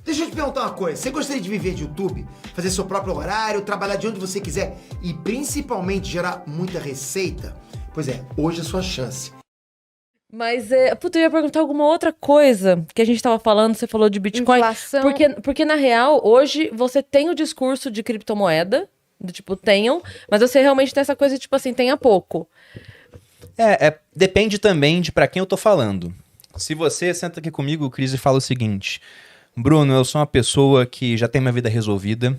Deixa eu te perguntar uma coisa. Você gostaria de viver de YouTube? Fazer seu próprio horário, trabalhar de onde você quiser e principalmente gerar muita receita? Pois é, hoje é a sua chance. Mas, eu ia perguntar alguma outra coisa que a gente tava falando, você falou de Bitcoin. Inflação. Porque na real, hoje, você tem o discurso de criptomoeda, do tipo, tenham, mas você realmente tem essa coisa, tipo assim, tenha pouco. Depende também de pra quem eu tô falando. Se você senta aqui comigo, Cris, e fala o seguinte: Bruno, eu sou uma pessoa que já tem minha vida resolvida,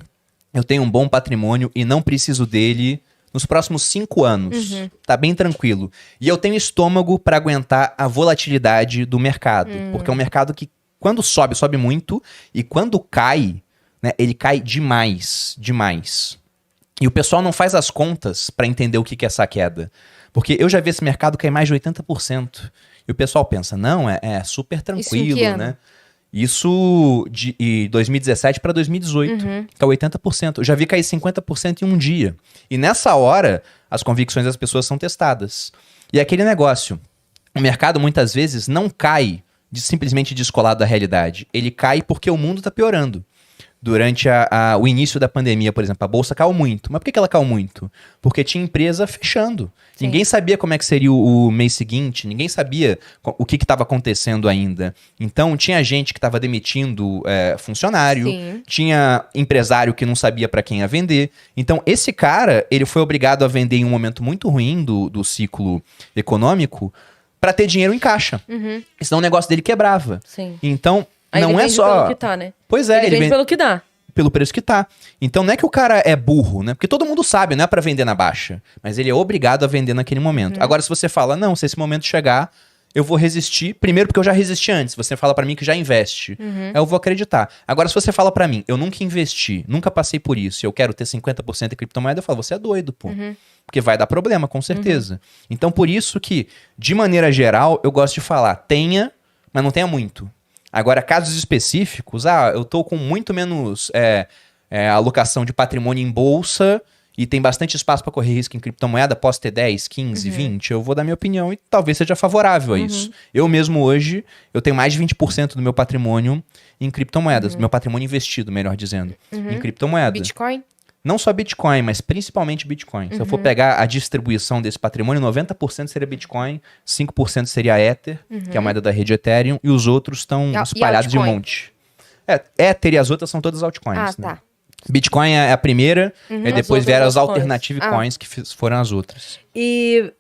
eu tenho um bom patrimônio e não preciso dele nos próximos 5 anos. Tá bem tranquilo. E eu tenho estômago pra aguentar a volatilidade do mercado. Porque é um mercado que, quando sobe, sobe muito. E quando cai, né, ele cai demais. E o pessoal não faz as contas pra entender o que é essa queda. Porque eu já vi esse mercado cair mais de 80%. E o pessoal pensa, não, é super tranquilo, Isso em que ano? né? Isso de 2017 para 2018, que é 80%. Eu já vi cair 50% em um dia. E nessa hora, as convicções das pessoas são testadas. E é aquele negócio, o mercado muitas vezes não cai simplesmente descolado da realidade. Ele cai porque o mundo está piorando. Durante o início da pandemia, por exemplo, a bolsa caiu muito. Mas por que ela caiu muito? Porque tinha empresa fechando. Sim. Ninguém sabia como é que seria o mês seguinte, ninguém sabia o que estava acontecendo ainda. Então, tinha gente que estava demitindo funcionário, Sim. tinha empresário que não sabia para quem ia vender. Então, esse cara, ele foi obrigado a vender em um momento muito ruim do ciclo econômico para ter dinheiro em caixa. Senão o negócio dele quebrava. Sim. Então, Aí não ele é vende só... pelo que tá, né? Pois é, ele vende pelo que dá. pelo preço que tá. Então não é que o cara é burro, né? Porque todo mundo sabe, não é pra vender na baixa. Mas ele é obrigado a vender naquele momento. Agora, se você fala, não, se esse momento chegar, eu vou resistir. Primeiro porque eu já resisti antes. Você fala pra mim que já investe. Aí eu vou acreditar. Agora, se você fala pra mim, eu nunca investi, nunca passei por isso, e eu quero ter 50% em criptomoeda, eu falo, você é doido, pô. Porque vai dar problema, com certeza. Então, por isso que, de maneira geral, eu gosto de falar, tenha, mas não tenha muito. Agora, casos específicos, eu tô com muito menos alocação de patrimônio em bolsa e tem bastante espaço para correr risco em criptomoeda, posso ter 10, 15, 20, eu vou dar minha opinião e talvez seja favorável a isso. Eu mesmo hoje, eu tenho mais de 20% do meu patrimônio em criptomoedas, meu patrimônio investido, melhor dizendo, em criptomoeda. Bitcoin? Não só Bitcoin, mas principalmente Bitcoin. Se eu for pegar a distribuição desse patrimônio, 90% seria Bitcoin, 5% seria Ether, que é a moeda da rede Ethereum, e os outros estão espalhados de um altcoin? monte. Ether e as outras são todas altcoins. Né? Tá. Bitcoin é a primeira, e As depois outras vieram as altcoins. alternative coins, que foram as outras. E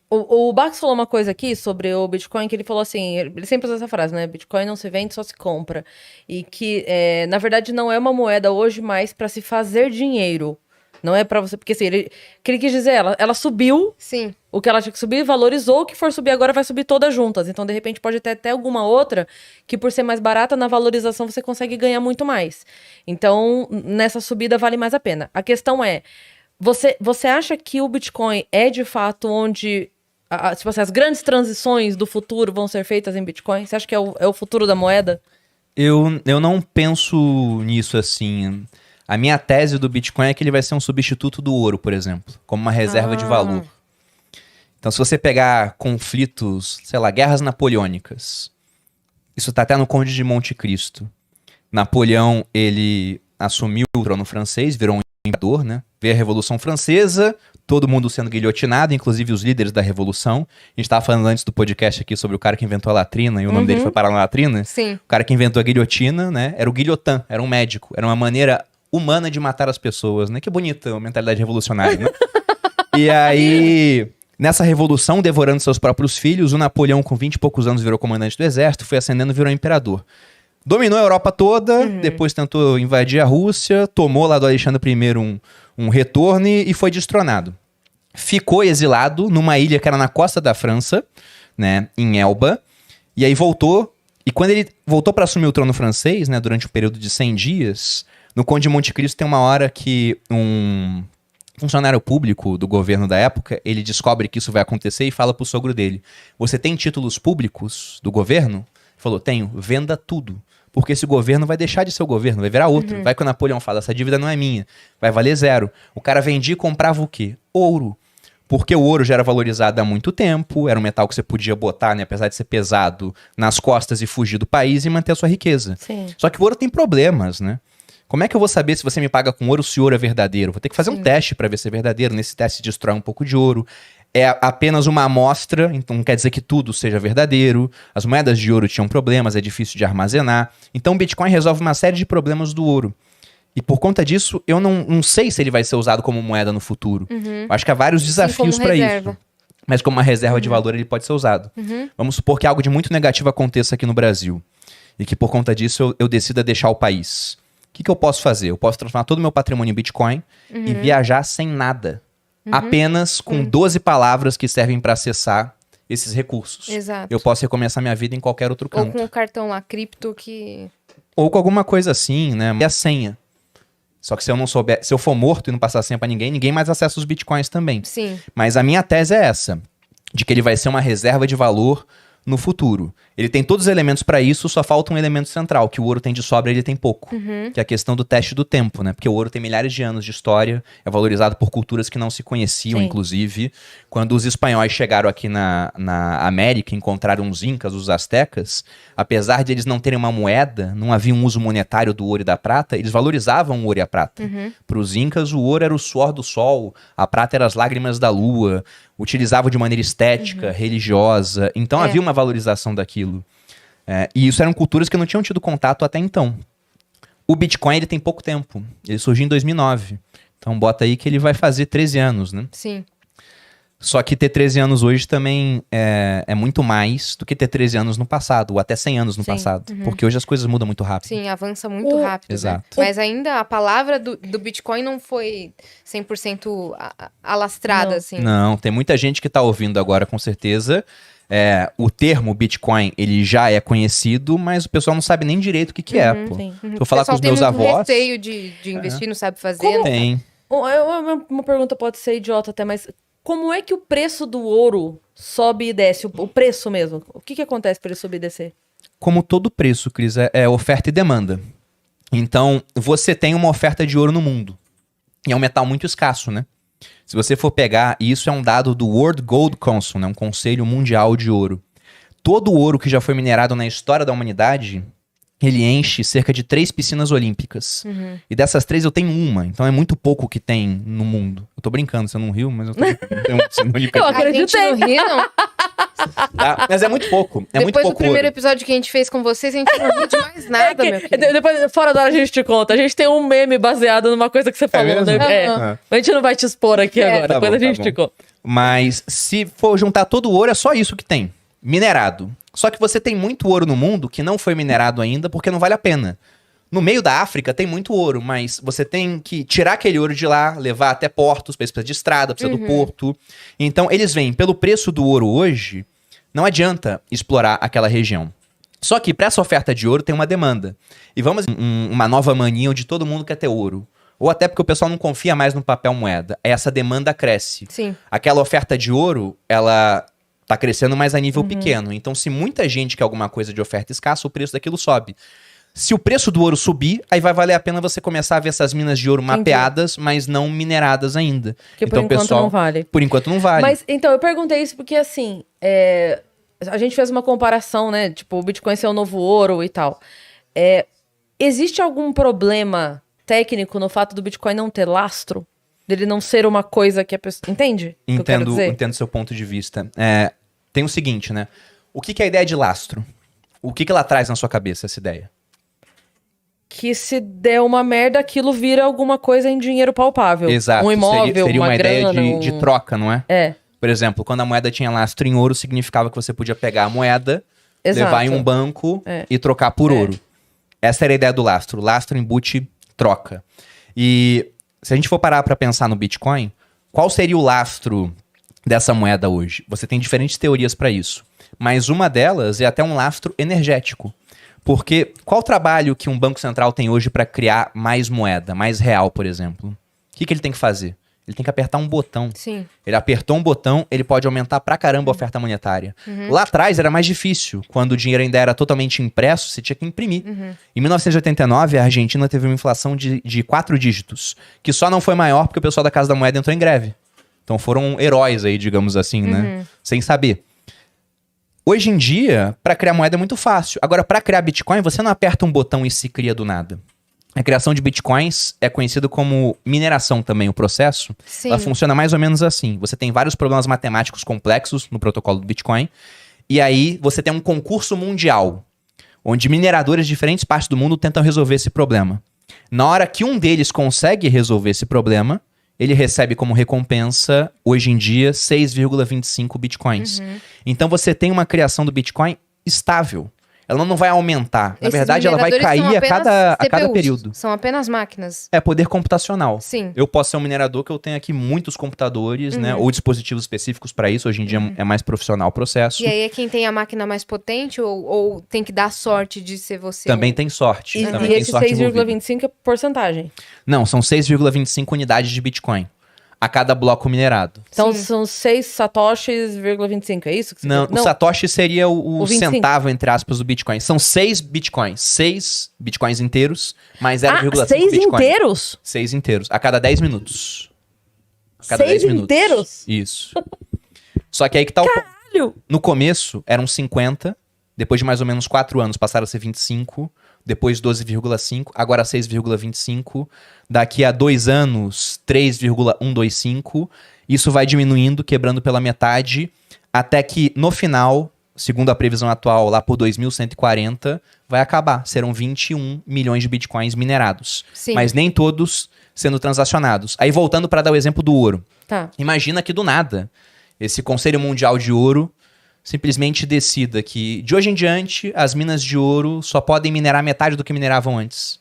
o Bax falou uma coisa aqui sobre o Bitcoin, que ele falou assim, ele sempre usa essa frase, né? Bitcoin não se vende, só se compra. E que, na verdade, não é uma moeda hoje mais para se fazer dinheiro. Não é para você... Porque assim, o que ele quis dizer, ela subiu Sim. o que ela tinha que subir, valorizou, o que for subir agora vai subir todas juntas. Então, de repente, pode ter até alguma outra que, por ser mais barata, na valorização você consegue ganhar muito mais. Então, nessa subida vale mais a pena. A questão é, você acha que o Bitcoin é, de fato, onde tipo assim, as grandes transições do futuro vão ser feitas em Bitcoin? Você acha que é o futuro da moeda? Eu não penso nisso assim. A minha tese do Bitcoin é que ele vai ser um substituto do ouro, por exemplo, como uma reserva de valor. Então, se você pegar conflitos, sei lá, guerras napoleônicas, isso tá até no Conde de Monte Cristo. Napoleão, ele assumiu o trono francês, virou um imperador, né? Veio a Revolução Francesa, todo mundo sendo guilhotinado, inclusive os líderes da Revolução. A gente tava falando antes do podcast aqui sobre o cara que inventou a latrina, e o nome dele foi parar na latrina. Sim. O cara que inventou a guilhotina, né? Era o guilhotin, era um médico. Era uma maneira humana de matar as pessoas, né? Que bonita a mentalidade revolucionária, né? E aí, nessa revolução, devorando seus próprios filhos, o Napoleão, com 20 e poucos anos, virou comandante do exército, foi ascendendo e virou imperador. Dominou a Europa toda, depois tentou invadir a Rússia, tomou lá do Alexandre I um retorno e foi destronado. Ficou exilado numa ilha que era na costa da França, né, em Elba, e aí voltou. E quando ele voltou para assumir o trono francês, né, durante um período de 100 dias, no Conde de Monte Cristo tem uma hora que um funcionário público do governo da época, ele descobre que isso vai acontecer e fala pro sogro dele: você tem títulos públicos do governo? Ele falou: tenho, venda tudo. Porque esse governo vai deixar de ser o governo, vai virar outro. Vai que o Napoleão fala, essa dívida não é minha, vai valer 0. O cara vendia e comprava o quê? Ouro. Porque o ouro já era valorizado há muito tempo, era um metal que você podia botar, né, apesar de ser pesado, nas costas e fugir do país e manter a sua riqueza. Sim. Só que o ouro tem problemas, né? Como é que eu vou saber se você me paga com ouro se o ouro é verdadeiro? Vou ter que fazer um teste para ver se é verdadeiro. Nesse teste se destrói um pouco de ouro. É apenas uma amostra, então não quer dizer que tudo seja verdadeiro. As moedas de ouro tinham problemas, é difícil de armazenar. Então o Bitcoin resolve uma série de problemas do ouro. E por conta disso, eu não sei se ele vai ser usado como moeda no futuro. Eu acho que há vários desafios para isso. Mas como uma reserva de valor, ele pode ser usado. Vamos supor que algo de muito negativo aconteça aqui no Brasil. E que por conta disso eu decida deixar o país. O que eu posso fazer? Eu posso transformar todo o meu patrimônio em Bitcoin e viajar sem nada. Apenas com 12 palavras que servem para acessar esses recursos. Exato. Eu posso recomeçar minha vida em qualquer outro Ou canto. com o cartão lá, cripto, que... Ou com alguma coisa assim, né? E a senha. Só que se eu não souber, se eu for morto e não passar a senha pra ninguém, ninguém mais acessa os bitcoins também. Sim. Mas a minha tese é essa, de que ele vai ser uma reserva de valor no futuro. Ele tem todos os elementos para isso, só falta um elemento central, que o ouro tem de sobra e ele tem pouco. Que é a questão do teste do tempo, né? Porque o ouro tem milhares de anos de história, é valorizado por culturas que não se conheciam, Sim. inclusive. Quando os espanhóis chegaram aqui na América, encontraram os incas, os astecas, apesar de eles não terem uma moeda, não havia um uso monetário do ouro e da prata, eles valorizavam o ouro e a prata. Para os incas, o ouro era o suor do sol, a prata era as lágrimas da lua, utilizavam de maneira estética, religiosa. Então havia uma valorização daquilo. E isso eram culturas que não tinham tido contato até então. O Bitcoin ele tem pouco tempo. Ele surgiu em 2009. Então bota aí que ele vai fazer 13 anos, né? Sim. Só que ter 13 anos hoje também é muito mais do que ter 13 anos no passado, ou até 100 anos no Sim. passado. Porque hoje as coisas mudam muito rápido. Sim, avança muito rápido. né? Exato. Mas ainda a palavra do Bitcoin não foi 100% alastrada, Não. assim. Não, tem muita gente que tá ouvindo agora, com certeza. O termo Bitcoin, ele já é conhecido, mas o pessoal não sabe nem direito o que é, pô. Sim. Se eu falar com O os pessoal meus tem muito avós... receio de investir, não sabe fazer. Tem. Uma pergunta pode ser idiota até, mas como é que o preço do ouro sobe e desce? O preço mesmo. O que acontece para ele subir e descer? Como todo preço, Cris, é oferta e demanda. Então, você tem uma oferta de ouro no mundo. E é um metal muito escasso, né? Se você for pegar, e isso é um dado do World Gold Council, né? Um conselho mundial de ouro. Todo o ouro que já foi minerado na história da humanidade, ele enche cerca de 3 piscinas olímpicas. E dessas 3 eu tenho uma, então é muito pouco que tem no mundo. Eu tô brincando, você não riu, mas eu tô brincando. Tem uma piscina olímpica. Eu A gente acreditei. não ri, não. Tá? Mas é muito pouco. É muito Depois do pouco primeiro ouro. episódio que a gente fez com vocês, a gente não riu de mais nada, meu querido. Depois, fora da hora, a gente te conta. A gente tem um meme baseado numa coisa que você falou, mesmo? né? Aham. A gente não vai te expor aqui agora. Tá Depois bom, a gente tá te bom. conta. Mas se for juntar todo o ouro, é só isso que tem. Minerado. Só que você tem muito ouro no mundo que não foi minerado ainda porque não vale a pena. No meio da África tem muito ouro, mas você tem que tirar aquele ouro de lá, levar até portos, precisa de estrada, precisa do porto. Então eles veem, pelo preço do ouro hoje, não adianta explorar aquela região. Só que para essa oferta de ouro tem uma demanda. E vamos uma nova mania onde todo mundo quer ter ouro. Ou até porque o pessoal não confia mais no papel moeda. Essa demanda cresce. Sim. Aquela oferta de ouro, ela tá crescendo, mas a nível pequeno. Então, se muita gente quer alguma coisa de oferta escassa, o preço daquilo sobe. Se o preço do ouro subir, aí vai valer a pena você começar a ver essas minas de ouro mapeadas, mas não mineradas ainda. Porque por enquanto não vale. Por enquanto não vale. Mas, então, eu perguntei isso porque, assim, a gente fez uma comparação, né? Tipo, o Bitcoin ser o novo ouro e tal. Existe algum problema técnico no fato do Bitcoin não ter lastro? Dele não ser uma coisa que a pessoa... Entende? o que eu quero dizer? Entendo seu ponto de vista. Tem o seguinte, né? O que é a ideia de lastro? O que ela traz na sua cabeça, essa ideia? Que se der uma merda, aquilo vira alguma coisa em dinheiro palpável. Exato. Um imóvel, seria uma grana, ideia de troca, não é? É, Por exemplo, quando a moeda tinha lastro em ouro, significava que você podia pegar a moeda, exato. levar em um banco e trocar por ouro. Essa era a ideia do lastro. Lastro embute troca. E se a gente for parar para pensar no Bitcoin, qual seria o lastro dessa moeda hoje? Você tem diferentes teorias para isso. Mas uma delas é até um lastro energético. Porque qual trabalho que um banco central tem hoje para criar mais moeda, mais real, por exemplo? O que ele tem que fazer? Ele tem que apertar um botão. Sim. Ele apertou um botão, ele pode aumentar pra caramba a oferta monetária. Lá atrás era mais difícil. Quando o dinheiro ainda era totalmente impresso, você tinha que imprimir. Em 1989, a Argentina teve uma inflação de 4 dígitos, que só não foi maior porque o pessoal da Casa da Moeda entrou em greve. Então foram heróis aí, digamos assim, né? Sem saber. Hoje em dia, para criar moeda é muito fácil. Agora, para criar Bitcoin, você não aperta um botão e se cria do nada. A criação de Bitcoins é conhecido como mineração também, o processo. Sim. Ela funciona mais ou menos assim. Você tem vários problemas matemáticos complexos no protocolo do Bitcoin. E aí, você tem um concurso mundial, onde mineradores de diferentes partes do mundo tentam resolver esse problema. Na hora que um deles consegue resolver esse problema, ele recebe como recompensa, hoje em dia, 6,25 bitcoins. Então você tem uma criação do Bitcoin estável. Ela não vai aumentar. Na Esses verdade, ela vai mineradores são cair apenas a cada CPUs, período. São apenas máquinas. É poder computacional. Sim. Eu posso ser um minerador que eu tenho aqui muitos computadores, né? Ou dispositivos específicos para isso. Hoje em dia é mais profissional o processo. E aí é quem tem a máquina mais potente ou tem que dar sorte de ser você? Também tem sorte. E, Também e tem esse sorte envolvida. 6,25 é porcentagem. Não, são 6,25 unidades de Bitcoin a cada bloco minerado. Então Sim. são 6 satoshis,25, é isso que você Não, quer? o Satoshi seria o 25. centavo, entre aspas, do Bitcoin. São 6 Bitcoins. 6 Bitcoins inteiros, mais 0,5 6 Bitcoin. inteiros? 6 inteiros. A cada 10 minutos. A cada 6 10 minutos. inteiros? Isso. Só que aí que tá o ponto. Caralho! No começo, eram 50. Depois de mais ou menos 4 anos, passaram a ser 25. Depois 12,5. Agora 6,25. Daqui a 2 anos, 3,125. Isso vai diminuindo, quebrando pela metade. Até que, no final, segundo a previsão atual, lá por 2140, vai acabar. Serão 21 milhões de bitcoins minerados. Sim. Mas nem todos sendo transacionados. Aí, voltando para dar o exemplo do ouro. Tá. Imagina que do nada, esse Conselho Mundial de Ouro simplesmente decida que, de hoje em diante, as minas de ouro só podem minerar metade do que mineravam antes.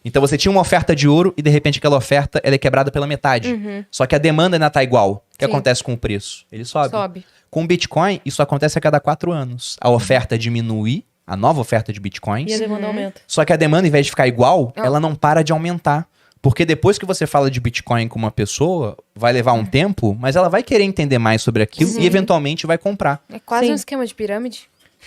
Então você tinha uma oferta de ouro e, de repente, aquela oferta ela é quebrada pela metade. Só que a demanda ainda tá igual. O que Sim. acontece com o preço? Ele sobe. Sobe. Com o Bitcoin, isso acontece a cada 4 anos. A oferta diminui, a nova oferta de Bitcoins. E a demanda aumenta. Só que a demanda, em vez de ficar igual, Ah. ela não para de aumentar. Porque depois que você fala de Bitcoin com uma pessoa, vai levar um tempo, mas ela vai querer entender mais sobre aquilo e eventualmente vai comprar. É quase Sim. um esquema de pirâmide.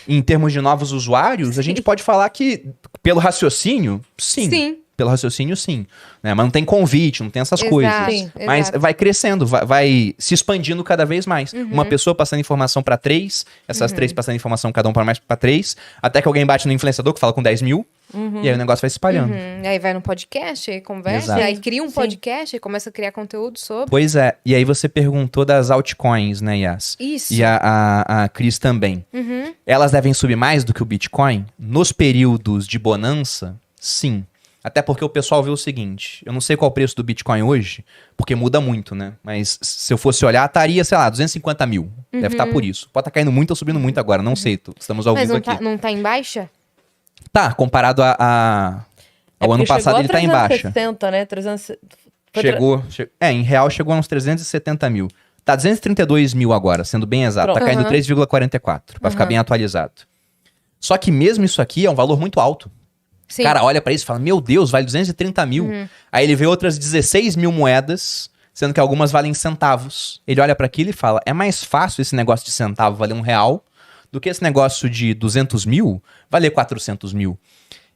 Em termos de novos usuários, a gente pode falar que, pelo raciocínio, sim. Sim. Pelo raciocínio, sim. Né? Mas não tem convite, não tem essas Exato, coisas. Sim. Mas exato. vai crescendo, vai se expandindo cada vez mais. Uma pessoa passando informação para 3, essas 3 passando informação cada um para mais para 3, até que alguém bate no influenciador que fala com 10 mil, e aí o negócio vai se espalhando. Aí vai no podcast, aí conversa, Exato. aí cria um Sim. podcast, aí começa a criar conteúdo sobre. Pois é, e aí você perguntou das altcoins, né, Yas? Isso. E a Cris também. Elas devem subir mais do que o Bitcoin? Nos períodos de bonança, sim. Até porque o pessoal vê o seguinte, eu não sei qual é o preço do Bitcoin hoje, porque muda muito, né? Mas se eu fosse olhar, estaria, sei lá, 250 mil. Deve estar por isso. Pode estar caindo muito ou subindo muito agora, não sei. Estamos ao Mas vivo não aqui. tá, não tá em baixa? Tá, comparado ao ano porque passado, chegou ele a tá em baixa. 360, né? 300... Em real chegou a uns 370 mil. Tá 232 mil agora, sendo bem exato. Tá Pronto. caindo 3,44, pra ficar bem atualizado. Só que mesmo isso aqui é um valor muito alto. Sim. O cara olha pra isso e fala, meu Deus, vale 230 mil. Aí ele vê outras 16 mil moedas, sendo que algumas valem centavos. Ele olha pra aquilo e fala, é mais fácil esse negócio de centavo valer R$1 do que esse negócio de 200 mil valer 400 mil.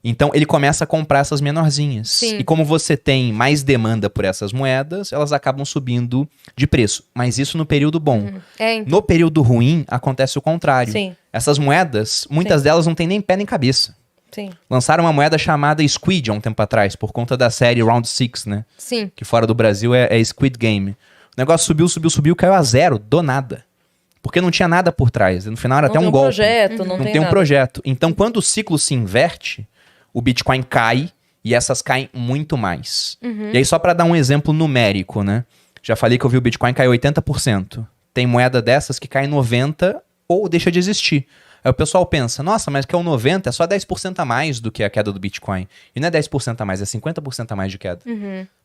Então ele começa a comprar essas menorzinhas. Sim. E como você tem mais demanda por essas moedas, elas acabam subindo de preço. Mas isso no período bom. É, então. No período ruim, acontece o contrário. Sim. Essas moedas, muitas delas não têm nem pé nem cabeça. Sim. Lançaram uma moeda chamada Squid há um tempo atrás, por conta da série Round 6, né? Sim. Que fora do Brasil é Squid Game. O negócio subiu, caiu a zero, do nada. Porque não tinha nada por trás. No final era Não até tem um golpe. projeto, não tem um nada. projeto. Então, quando o ciclo se inverte, o Bitcoin cai e essas caem muito mais. E aí, só para dar um exemplo numérico, né? Já falei que eu vi o Bitcoin cair 80%. Tem moeda dessas que cai 90% ou deixa de existir. Aí o pessoal pensa, nossa, mas que é um 90 é só 10% a mais do que a queda do Bitcoin. E não é 10% a mais, é 50% a mais de queda.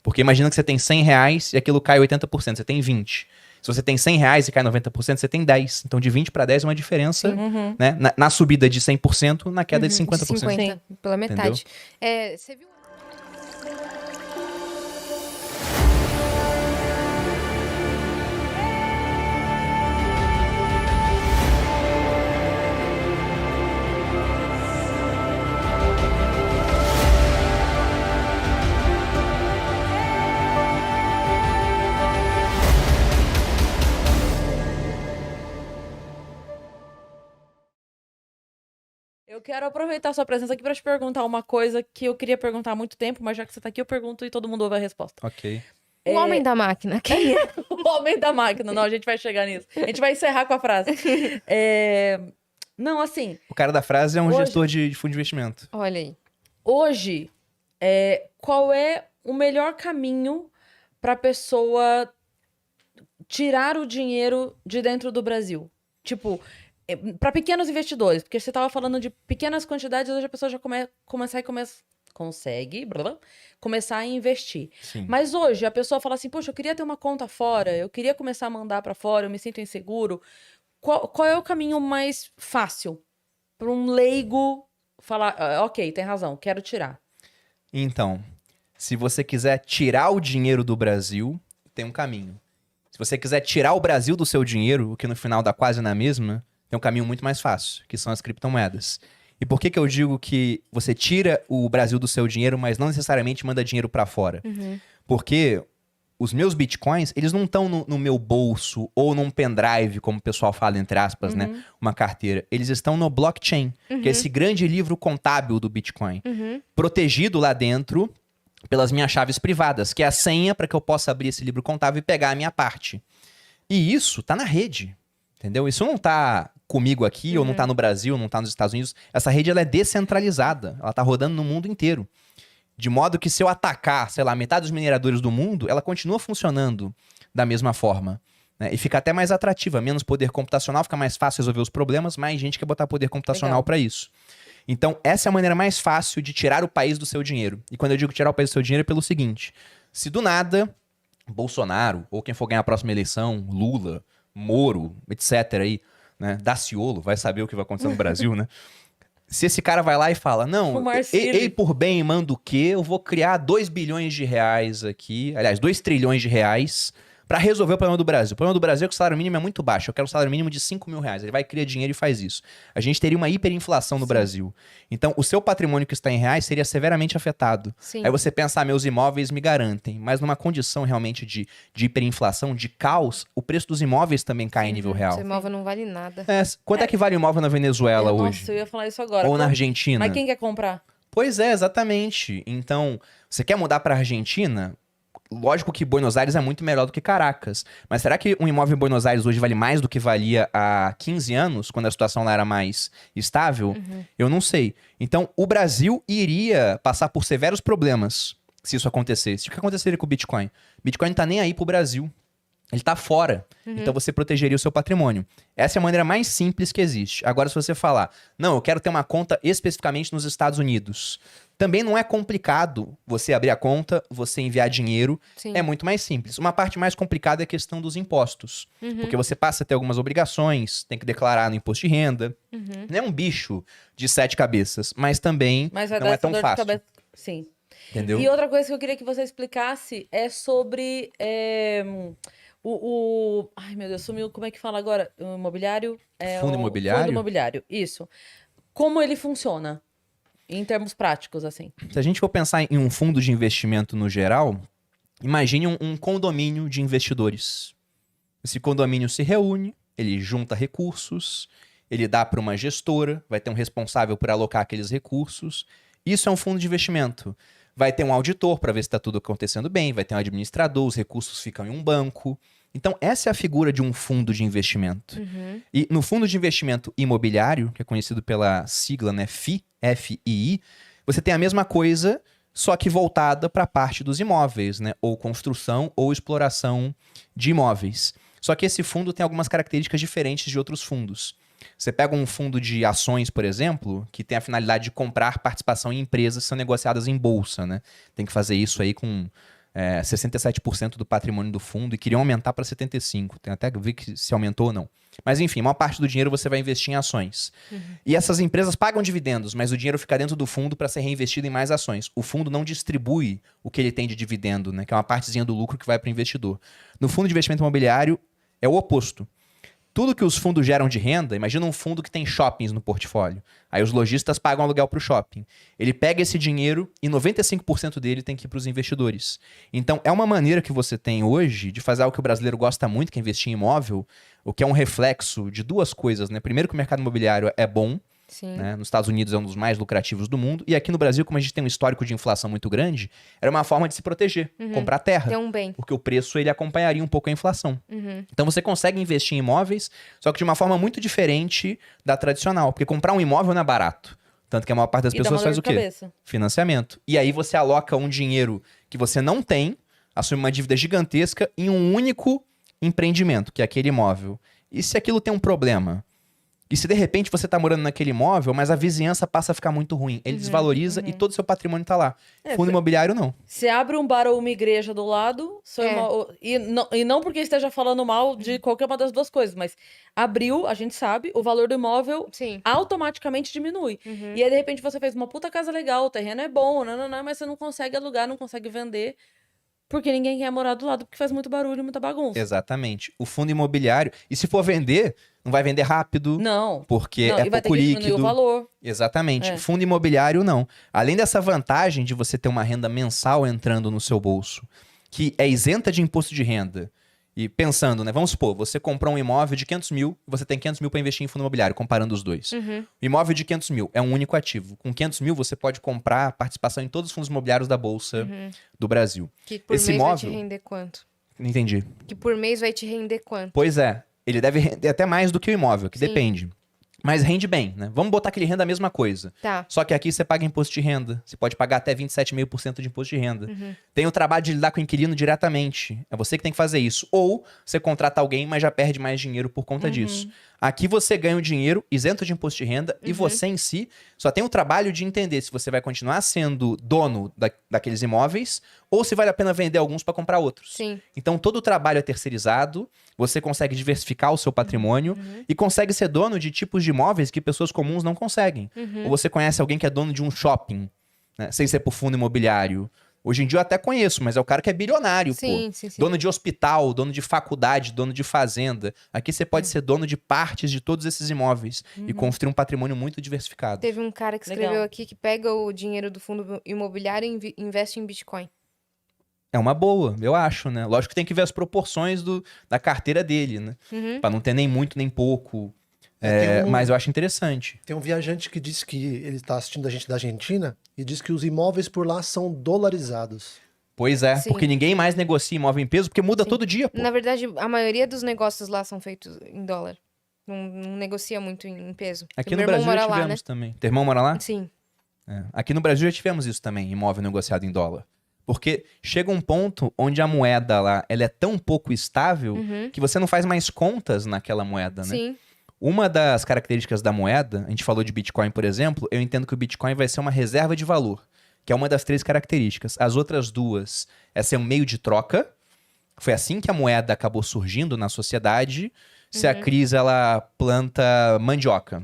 Porque imagina que você tem R$100 e aquilo cai 80%, você tem 20%. Se você tem R$100 e cai 90%, você tem 10%. Então de 20 para 10 é uma diferença, né? Na subida de 100%, na queda de 50%. 50, pela metade. É, você viu... quero aproveitar a sua presença aqui pra te perguntar uma coisa que eu queria perguntar há muito tempo, mas já que você tá aqui, eu pergunto e todo mundo ouve a resposta. Ok. O homem da máquina, quem é? O homem da máquina. Não, a gente vai chegar nisso. A gente vai encerrar com a frase. Não, assim, O cara da frase é um Hoje- gestor de fundo de investimento. Olha aí. hoje, qual é o melhor caminho pra pessoa tirar o dinheiro de dentro do Brasil? Tipo, para pequenos investidores, porque você estava falando de pequenas quantidades, hoje a pessoa já consegue começar a investir. Sim. Mas hoje a pessoa fala assim, poxa, eu queria ter uma conta fora, eu queria começar a mandar para fora, eu me sinto inseguro. Qual é o caminho mais fácil para um leigo falar, ok, tem razão, quero tirar? Então, se você quiser tirar o dinheiro do Brasil, tem um caminho. Se você quiser tirar o Brasil do seu dinheiro, o que no final dá quase na mesma, tem um caminho muito mais fácil, que são as criptomoedas. E por que eu digo que você tira o Brasil do seu dinheiro, mas não necessariamente manda dinheiro pra fora? Porque os meus bitcoins, eles não estão no meu bolso ou num pendrive, como o pessoal fala, entre aspas, né? Uma carteira. Eles estão no blockchain, que é esse grande livro contábil do Bitcoin. Protegido lá dentro pelas minhas chaves privadas, que é a senha para que eu possa abrir esse livro contábil e pegar a minha parte. E isso tá na rede, entendeu? Isso não tá comigo aqui, ou não tá no Brasil, não tá nos Estados Unidos. Essa rede, ela é descentralizada. Ela tá rodando no mundo inteiro. De modo que se eu atacar, sei lá, metade dos mineradores do mundo, ela continua funcionando da mesma forma. Né? E fica até mais atrativa, menos poder computacional, fica mais fácil resolver os problemas, mais gente quer botar poder computacional para isso. Então, essa é a maneira mais fácil de tirar o país do seu dinheiro. E quando eu digo tirar o país do seu dinheiro é pelo seguinte: se do nada, Bolsonaro, ou quem for ganhar a próxima eleição, Lula, Moro, etc. aí, né? Daciolo, vai saber o que vai acontecer no Brasil, né? Se esse cara vai lá e fala, não, O Marcílio. ei por bem manda o quê? Eu vou criar 2 bilhões de reais aqui, aliás, 2 trilhões de reais pra resolver o problema do Brasil. O problema do Brasil é que o salário mínimo é muito baixo. Eu quero um salário mínimo de 5 mil reais. Ele vai criar dinheiro e faz isso. A gente teria uma hiperinflação no Brasil. Então, o seu patrimônio que está em reais seria severamente afetado. Sim. Aí você pensa, meus imóveis me garantem. Mas numa condição realmente de hiperinflação, de caos, o preço dos imóveis também cai em nível real. Seu imóvel não vale nada. Quanto é que vale o imóvel na Venezuela Nossa, hoje? eu ia falar isso agora. Ou na Argentina? Mas quem quer comprar? Pois é, exatamente. Então, você quer mudar pra Argentina? Lógico que Buenos Aires é muito melhor do que Caracas. Mas será que um imóvel em Buenos Aires hoje vale mais do que valia há 15 anos, quando a situação lá era mais estável? Eu não sei. Então, o Brasil iria passar por severos problemas se isso acontecesse. O que aconteceria com o Bitcoin? Bitcoin não tá nem aí pro Brasil. Ele tá fora. Então você protegeria o seu patrimônio. Essa é a maneira mais simples que existe. Agora, se você falar, não, eu quero ter uma conta especificamente nos Estados Unidos, também não é complicado você abrir a conta, você enviar dinheiro. Sim. É muito mais simples. Uma parte mais complicada é a questão dos impostos. Porque você passa a ter algumas obrigações, tem que declarar no imposto de renda. Não é um bicho de 7 cabeças, mas também Mas vai não dar é tão essa dor de fácil. cabeça. Sim. Entendeu? E outra coisa que eu queria que você explicasse é sobre ai, meu Deus, sumiu. Como é que fala agora? O imobiliário? Fundo imobiliário? Fundo imobiliário, isso. Como ele funciona? Em termos práticos, assim. Se a gente for pensar em um fundo de investimento no geral, imagine um condomínio de investidores. Esse condomínio se reúne, ele junta recursos, ele dá para uma gestora, vai ter um responsável por alocar aqueles recursos. Isso é um fundo de investimento. Vai ter um auditor para ver se está tudo acontecendo bem, vai ter um administrador, os recursos ficam em um banco. Então, essa é a figura de um fundo de investimento. E no fundo de investimento imobiliário, que é conhecido pela sigla, né, FII, F-I-I, você tem a mesma coisa, só que voltada para a parte dos imóveis, né, ou construção ou exploração de imóveis. Só que esse fundo tem algumas características diferentes de outros fundos. Você pega um fundo de ações, por exemplo, que tem a finalidade de comprar participação em empresas que são negociadas em bolsa, né? Tem que fazer isso aí com 67% do patrimônio do fundo e queriam aumentar para 75%. Tem até que ver se aumentou ou não. Mas enfim, a maior parte do dinheiro você vai investir em ações. E essas empresas pagam dividendos, mas o dinheiro fica dentro do fundo para ser reinvestido em mais ações. O fundo não distribui o que ele tem de dividendo, né? Que é uma partezinha do lucro que vai para o investidor. No fundo de investimento imobiliário é o oposto. Tudo que os fundos geram de renda, imagina um fundo que tem shoppings no portfólio. Aí os lojistas pagam aluguel para o shopping. Ele pega esse dinheiro e 95% dele tem que ir para os investidores. Então é uma maneira que você tem hoje de fazer algo que o brasileiro gosta muito, que é investir em imóvel, o que é um reflexo de duas coisas, né? Primeiro que o mercado imobiliário é bom, Sim. né? Nos Estados Unidos é um dos mais lucrativos do mundo. E aqui no Brasil, como a gente tem um histórico de inflação muito grande, era uma forma de se proteger, comprar terra. Tem um bem. Porque o preço ele acompanharia um pouco a inflação. Uhum. Então você consegue investir em imóveis, só que de uma forma muito diferente da tradicional. Porque comprar um imóvel não é barato. Tanto que a maior parte das E dá pessoas uma faz dor o de quê? cabeça. Financiamento. E aí você aloca um dinheiro que você não tem, assume uma dívida gigantesca em um único empreendimento, que é aquele imóvel. E se aquilo tem um problema? E se de repente você tá morando naquele imóvel, mas a vizinhança passa a ficar muito ruim? Ele desvaloriza e todo o seu patrimônio tá lá. Fundo imobiliário, não. Você abre um bar ou uma igreja do lado, e não porque esteja falando mal de qualquer uma das duas coisas, mas abriu, a gente sabe, o valor do imóvel Sim. automaticamente diminui. E aí, de repente, você fez uma puta casa legal, o terreno é bom, mas você não consegue alugar, não consegue vender, porque ninguém quer morar do lado, porque faz muito barulho e muita bagunça. Exatamente. O fundo imobiliário, e se for vender, não vai vender rápido, Não. porque Não, é e vai ter pouco que diminuir líquido. o valor. Exatamente. É. Fundo imobiliário, não. Além dessa vantagem de você ter uma renda mensal entrando no seu bolso, que é isenta de imposto de renda. E pensando, né? Vamos supor, você comprou um imóvel de 500 mil, você tem 500 mil para investir em fundo imobiliário, comparando os dois. O imóvel de 500 mil é um único ativo. Com 500 mil, você pode comprar participação em todos os fundos imobiliários da Bolsa do Brasil. Que por Esse mês vai imóvel- te render quanto? Não entendi. Que por mês vai te render quanto? Pois é, ele deve render até mais do que o imóvel, que Sim. depende. Mas rende bem, né? Vamos botar que ele renda a mesma coisa. Tá. Só que aqui você paga imposto de renda. Você pode pagar até 27,5% de imposto de renda. Tem o trabalho de lidar com o inquilino diretamente. É você que tem que fazer isso. Ou você contrata alguém, mas já perde mais dinheiro por conta disso. Aqui você ganha o dinheiro isento de imposto de renda e você em si só tem o trabalho de entender se você vai continuar sendo dono daqueles imóveis ou se vale a pena vender alguns para comprar outros. Sim. Então todo o trabalho é terceirizado, você consegue diversificar o seu patrimônio e consegue ser dono de tipos de imóveis que pessoas comuns não conseguem. Ou você conhece alguém que é dono de um shopping, né, sem ser por fundo imobiliário. Hoje em dia eu até conheço, mas é o cara que é bilionário, Sim, pô. sim, sim. Dono de hospital, dono de faculdade, dono de fazenda. Aqui você pode ser dono de partes de todos esses imóveis e construir um patrimônio muito diversificado. Teve um cara que escreveu Legal. aqui que pega o dinheiro do fundo imobiliário e investe em Bitcoin. É uma boa, eu acho, né? Lógico que tem que ver as proporções da carteira dele, né? Pra não ter nem muito nem pouco. Tem Mas eu acho interessante. Tem um viajante que disse que ele está assistindo a gente da Argentina e diz que os imóveis por lá são dolarizados. Pois é, Sim. porque ninguém mais negocia imóvel em peso, porque muda todo dia, pô. Na verdade, a maioria dos negócios lá são feitos em dólar. Não negocia muito em peso. Aqui Meu no irmão Brasil já mora lá, tivemos também. Teu irmão mora lá? né? Sim. É. Aqui no Brasil já tivemos isso também, imóvel negociado em dólar. Porque chega um ponto onde a moeda lá, ela é tão pouco estável que você não faz mais contas naquela moeda, né? Sim. Uma das características da moeda, a gente falou de Bitcoin, por exemplo, eu entendo que o Bitcoin vai ser uma reserva de valor, que é uma das 3 características. As outras 2 é ser um meio de troca. Foi assim que a moeda acabou surgindo na sociedade. Se a Cris, ela planta mandioca.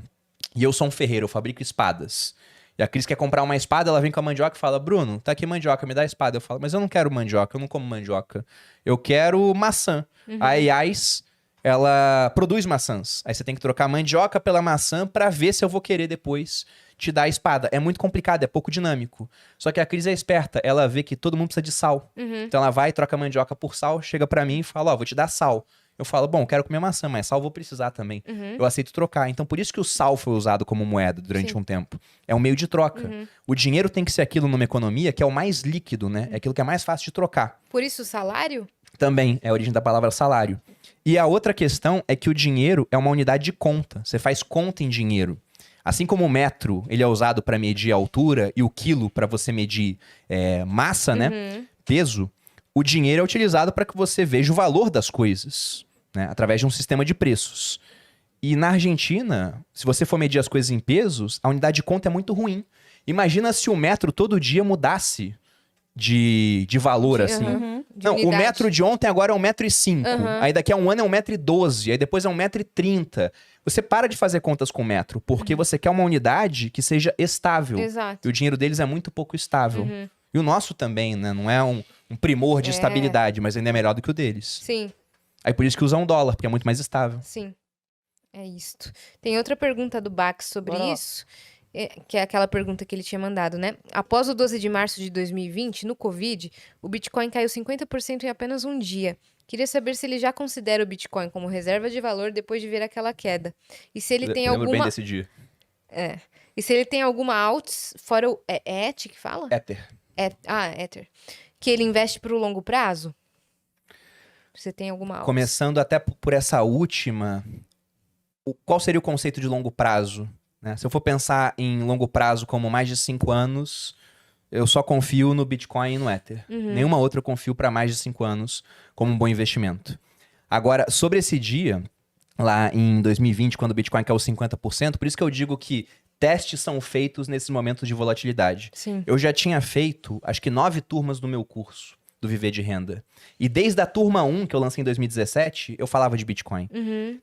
E eu sou um ferreiro, eu fabrico espadas. E a Cris quer comprar uma espada, ela vem com a mandioca e fala, Bruno, tá aqui mandioca, me dá a espada. Eu falo, mas eu não quero mandioca, eu não como mandioca. Eu quero maçã. A Yais, ela produz maçãs. Aí você tem que trocar a mandioca pela maçã pra ver se eu vou querer depois te dar a espada. É muito complicado, é pouco dinâmico. Só que a Cris é esperta, ela vê que todo mundo precisa de sal. Então ela vai, troca a mandioca por sal, chega pra mim e fala, ó, vou te dar sal. Eu falo, bom, quero comer maçã, mas sal vou precisar também. Eu aceito trocar. Então por isso que o sal foi usado como moeda durante um tempo. É um meio de troca. O dinheiro tem que ser aquilo numa economia que é o mais líquido, né? É aquilo que é mais fácil de trocar. Por isso o salário? Também é a origem da palavra salário. E a outra questão é que o dinheiro é uma unidade de conta. Você faz conta em dinheiro. Assim como o metro ele é usado para medir a altura e o quilo para você medir massa, né? Peso. O dinheiro é utilizado para que você veja o valor das coisas, né? Através de um sistema de preços. E na Argentina, se você for medir as coisas em pesos, a unidade de conta é muito ruim. Imagina se o metro todo dia mudasse de valor, assim. De Não, o unidade. metro de ontem agora é 1,05 m. Aí daqui a um ano é 1,12 m. Aí depois é 1,30 m. Você para de fazer contas com metro, porque você quer uma unidade que seja estável. Exato. E o dinheiro deles é muito pouco estável. E o nosso também, né? Não é um primor de estabilidade, mas ainda é melhor do que o deles. Sim, Aí por isso que usam dólar, porque é muito mais estável. sim. É isto. Tem outra pergunta do Bax sobre Bora lá. isso, que é aquela pergunta que ele tinha mandado, né? Após o 12 de março de 2020, no Covid, o Bitcoin caiu 50% em apenas um dia. Queria saber se ele já considera o Bitcoin como reserva de valor depois de ver aquela queda. E se ele tem Lembro bem alguma... desse dia. E se ele tem alguma alts, fora o... É ETH que fala? Ether. Ether. Que ele investe pro longo prazo? Você tem alguma alts? Começando até por essa última, qual seria o conceito de longo prazo? Né? Se eu for pensar em longo prazo como mais de 5 anos, eu só confio no Bitcoin e no Ether. Nenhuma outra eu confio para mais de 5 anos como um bom investimento. Agora, sobre esse dia, lá em 2020, quando o Bitcoin caiu 50%, por isso que eu digo que testes são feitos nesses momentos de volatilidade. Sim. Eu já tinha feito, acho que 9 turmas do meu curso do Viver de Renda. E desde a turma 1, que eu lancei em 2017, eu falava de Bitcoin.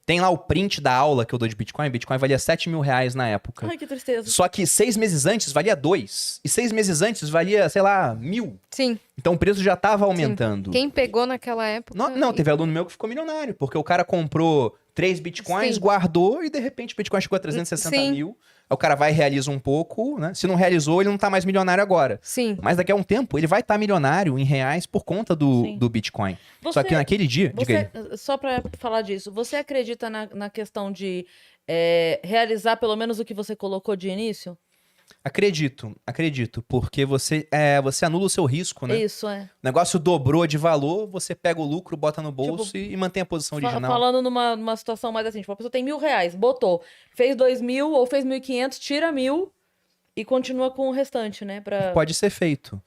Tem lá o print da aula que eu dou de Bitcoin. Bitcoin valia R$7.000 na época. Ai, que tristeza. Só que 6 meses antes valia 2. E 6 meses antes valia, sei lá, 1.000. Sim. Então o preço já estava aumentando. Quem pegou naquela época... Não, teve aluno meu que ficou milionário. Porque o cara comprou 3 Bitcoins, Sim. guardou e de repente o Bitcoin chegou a 360 Sim. mil. Aí o cara vai e realiza um pouco, né? Se não realizou, ele não tá mais milionário agora. Sim. Mas daqui a um tempo, ele vai estar milionário em reais por conta Sim. do Bitcoin. Você- Só que naquele dia... Diga aí. Só pra falar disso, você acredita na questão de realizar pelo menos o que você colocou de início? Acredito. Porque você anula o seu risco, né? Isso, é. O negócio dobrou de valor, você pega o lucro, bota no bolso e mantém a posição original. Falando numa situação mais assim, tipo, a pessoa tem R$1.000, botou, fez 2.000 ou fez 1.500, tira 1.000 e continua com o restante, né? Pode ser feito.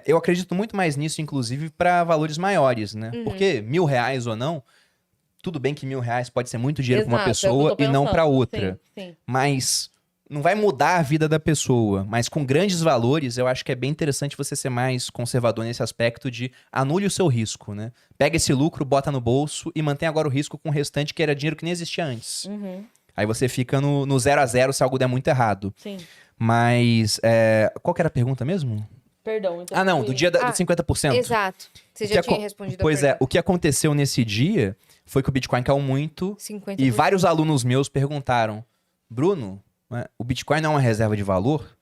Eu acredito muito mais nisso, inclusive, para valores maiores, né? Porque R$1.000 ou não, tudo bem que R$1.000 pode ser muito dinheiro para uma Exato, é o que eu pessoa tô e não para pensando. outra. Sim. Mas não vai mudar a vida da pessoa. Mas com grandes valores, eu acho que é bem interessante você ser mais conservador nesse aspecto de anule o seu risco, né? Pega esse lucro, bota no bolso e mantém agora o risco com o restante, que era dinheiro que nem existia antes. Aí você fica no 0 a 0 se algo der muito errado. Sim. Mas, qual que era a pergunta mesmo? Perdão, então. Não, do dia dos 50%. Exato. Você já tinha respondido Pois a pergunta. o que aconteceu nesse dia foi que o Bitcoin caiu muito 50%. e vários alunos meus perguntaram, Bruno, o Bitcoin não é uma reserva de valor?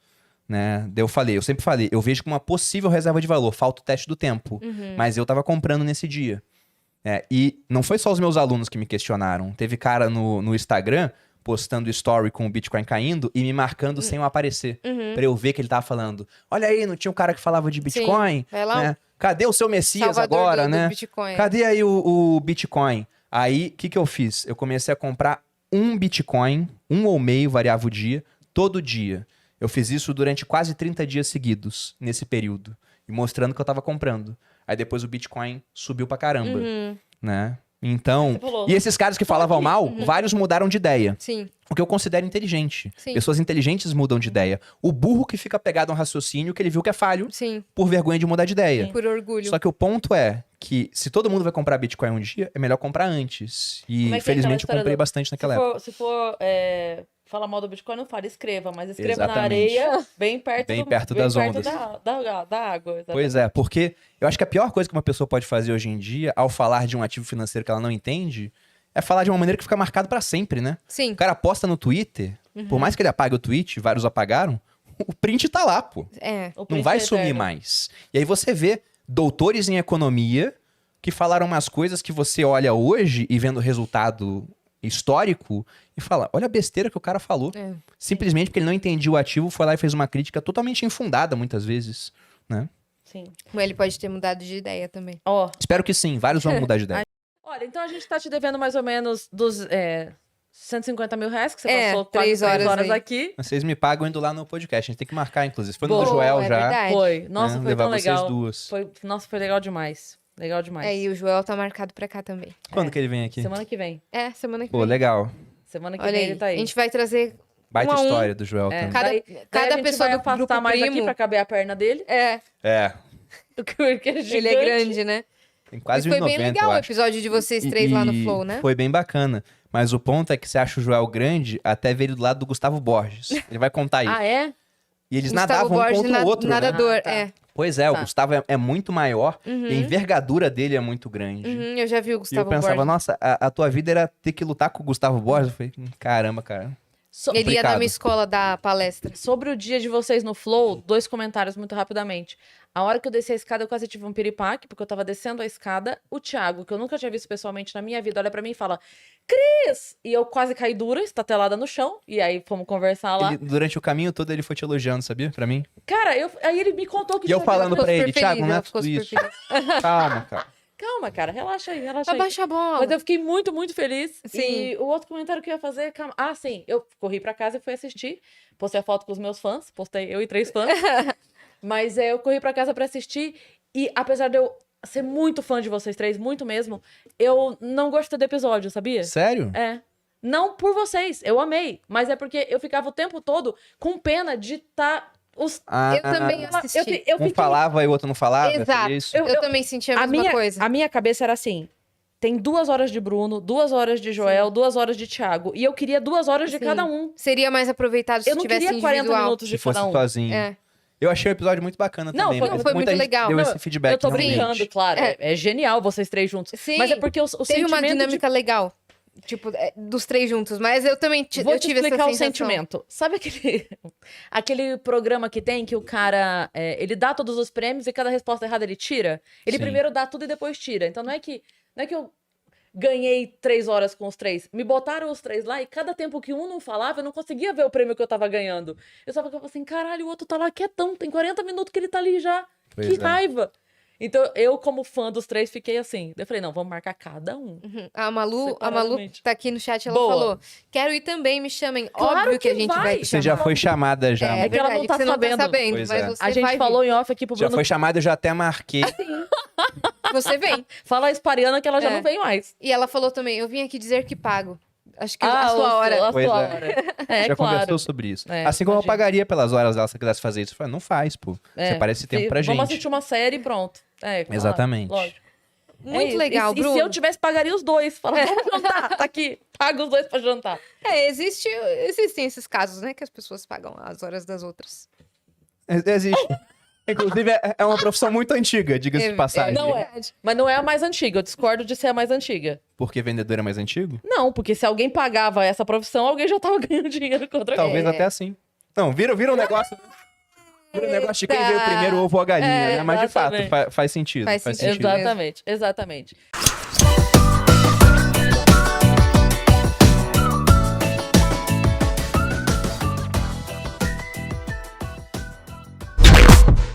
Né? Daí eu sempre falei, eu vejo como uma possível reserva de valor, falta o teste do tempo, mas eu tava comprando nesse dia. E não foi só os meus alunos que me questionaram, teve cara no Instagram postando story com o Bitcoin caindo e me marcando sem eu aparecer, pra eu ver que ele tava falando. Olha aí, não tinha um cara que falava de Bitcoin? Sim, vai lá, né? Cadê o seu Messias Salvador agora, do né? Bitcoin. Cadê aí o Bitcoin? Aí, o que eu fiz? Eu comecei a comprar um Bitcoin, 1 ou meio, variava o dia, todo dia. Eu fiz isso durante quase 30 dias seguidos, nesse período. E mostrando que eu tava comprando. Aí depois o Bitcoin subiu pra caramba, né? Então, Você falou. e esses caras que falavam mal, vários mudaram de ideia. Sim. O que eu considero inteligente. Sim. Pessoas inteligentes mudam de ideia. O burro que fica pegado a um raciocínio que ele viu que é falho Sim. por vergonha de mudar de ideia. Por orgulho. Só que o ponto é que se todo mundo vai comprar Bitcoin um dia, é melhor comprar antes. E Como é que é felizmente eu aquela história comprei do- bastante naquela época. Se for falar mal do Bitcoin, não fale, escreva, mas escreva na Exatamente. areia, bem perto, Bem perto das ondas. da água. Exatamente. Pois é, porque eu acho que a pior coisa que uma pessoa pode fazer hoje em dia, ao falar de um ativo financeiro que ela não entende, é falar de uma maneira que fica marcado pra sempre, né? Sim. O cara posta no Twitter, por mais que ele apague o tweet, vários apagaram, o print tá lá, pô. O Não print vai é sumir eterno. mais. E aí você vê doutores em economia que falaram umas coisas que você olha hoje e vendo o resultado histórico e fala, olha a besteira que o cara falou. Simplesmente porque ele não entendia o ativo, foi lá e fez uma crítica totalmente infundada, muitas vezes, né? Sim. Mas ele pode ter mudado de ideia também. Ó, Espero que sim, vários vão mudar de ideia. olha, então a gente tá te devendo mais ou menos dos 150 mil reais, que você É, passou 3 quase 3 horas horas aí. aqui. Vocês me pagam indo lá no podcast, a gente tem que marcar, inclusive. Foi no Boa, do Joel é já. verdade. Foi. Nossa, foi levar tão vocês legal. duas. Nossa, foi legal demais. Legal demais. É, e o Joel tá marcado pra cá também. Quando que ele vem aqui? Semana que vem. Semana que Pô, vem. legal. Semana que Olha vem aí, ele tá aí. a gente vai trazer Baita um a um. história do Joel também. Cada- Daí cada a gente pessoa vai do grupo afastar mais aqui primo. pra caber a perna dele. É, Porque ele é gigante. ele é grande, né? Tem quase e foi 1,90, bem legal eu o acho. episódio de vocês três lá no E Flow, né? Foi bem bacana. Mas o ponto é que você acha o Joel grande até ver ele do lado do Gustavo Borges. Ele vai contar isso. Ah, é? E eles Gustavo nadavam um Borges, contra o outro, né? nadador, Ah, tá. Pois é, o Tá. Gustavo é muito maior e a envergadura dele é muito grande. Eu já vi o E eu Gustavo pensava, Borges. nossa, a tua vida era ter que lutar com o Gustavo Borges. Eu falei, caramba, cara. Ele ia na Complicado. minha escola dar palestra. Sobre o dia de vocês no Flow, 2 comentários muito rapidamente. A hora que eu desci a escada, eu quase tive um piripaque, porque eu tava descendo a escada. O Thiago, que eu nunca tinha visto pessoalmente na minha vida, olha pra mim e fala, Cris! E eu quase caí dura, estatelada no chão. E aí fomos conversar lá. Durante o caminho todo ele foi te elogiando, sabia? Pra mim. Cara, aí ele me contou que E eu tinha falando visto. pra ele, super Thiago, feliz, não é ela ficou tudo super isso. feliz. Calma, cara. Calma, cara, relaxa aí, relaxa aí. Abaixa a bola. Mas eu fiquei muito, muito feliz. Sim. E o outro comentário que eu ia fazer... Calma. Ah, sim. Eu corri pra casa e fui assistir. Postei a foto com os meus fãs. Postei eu e 3 fãs. Mas eu corri pra casa pra assistir. E apesar de eu ser muito fã de vocês 3, muito mesmo, eu não gostei do episódio, sabia? Sério? É. Não por vocês. Eu amei. Mas é porque eu ficava o tempo todo com pena de estar... Eu também assisti. Eu Um fiquei... falava e o outro não falava? Exato. Seria isso? Eu também senti a mesma coisa. A minha cabeça era assim: tem 2 horas de Bruno, 2 horas de Joel, 2 horas de Thiago. E eu queria 2 horas de Sim. cada um. Seria mais aproveitado se Eu não tivesse queria 40 individual. minutos de Se fosse cada um. sozinho. É. Eu achei o episódio muito bacana Não, também. foi mas muito muita gente legal. deu Não, esse feedback. Eu tô realmente. brincando, claro. É genial vocês 3 juntos. Sim. Mas é porque o Teve uma sentimento dinâmica legal. Tipo, dos 3 juntos. Mas eu também Vou eu te tive explicar essa o sensação. sentimento. Sabe aquele programa que tem que o cara, ele dá todos os prêmios e cada resposta errada ele tira? Ele Sim. primeiro dá tudo e depois tira. Então não é que eu ganhei 3 horas com os 3. Me botaram os 3 lá e cada tempo que um não falava, eu não conseguia ver o prêmio que eu tava ganhando. Eu só ficava assim, caralho, o outro tá lá quietão, tem 40 minutos que ele tá ali já. Pois Que é. raiva. Então eu, como fã dos 3, fiquei assim. Eu falei, não, vamos marcar cada um. A Malu Separadamente. tá aqui no chat, ela Boa. falou: quero ir também, me chamem. Claro Óbvio que a que gente vai. vai te Você chamar. já foi chamada já. É que ela verdade, não tá você não tá sabendo. sabendo, Pois mas é. você A gente vai falou em off aqui pro Já Bruno. foi chamada, eu já até marquei. Você vem. Fala a Espariana que ela já É. não vem mais. E ela falou também: eu vim aqui dizer que pago. Acho que Ah, a sua hora. A Pois sua é. hora. É, já claro. conversou sobre isso. É, assim como eu imagina. pagaria pelas horas dela se eu quisesse fazer isso. Eu falei, não faz, pô. É. Separa esse tempo pra Vamos gente. assistir uma série e pronto. É, claro, Exatamente. lógico. Muito isso. legal, e, Bruno. E se eu tivesse, pagaria os 2. Fala, vamos jantar, tá aqui. Paga os 2 pra jantar. Existem esses casos, né? Que as pessoas pagam as horas das outras. Existe. Inclusive, é uma profissão muito antiga, diga-se de passagem. Não é. Mas não é a mais antiga. Eu discordo de ser a mais antiga. Porque vendedor é mais antigo? Não, porque se alguém pagava essa profissão, alguém já tava ganhando dinheiro com outra Talvez coisa. até assim. Não, vira um negócio. Vira um negócio de quem Eita. veio primeiro, o ovo ou a galinha, É, né? Mas de fato, exatamente. faz sentido. Faz Faz sentido. sentido. Exatamente, exatamente.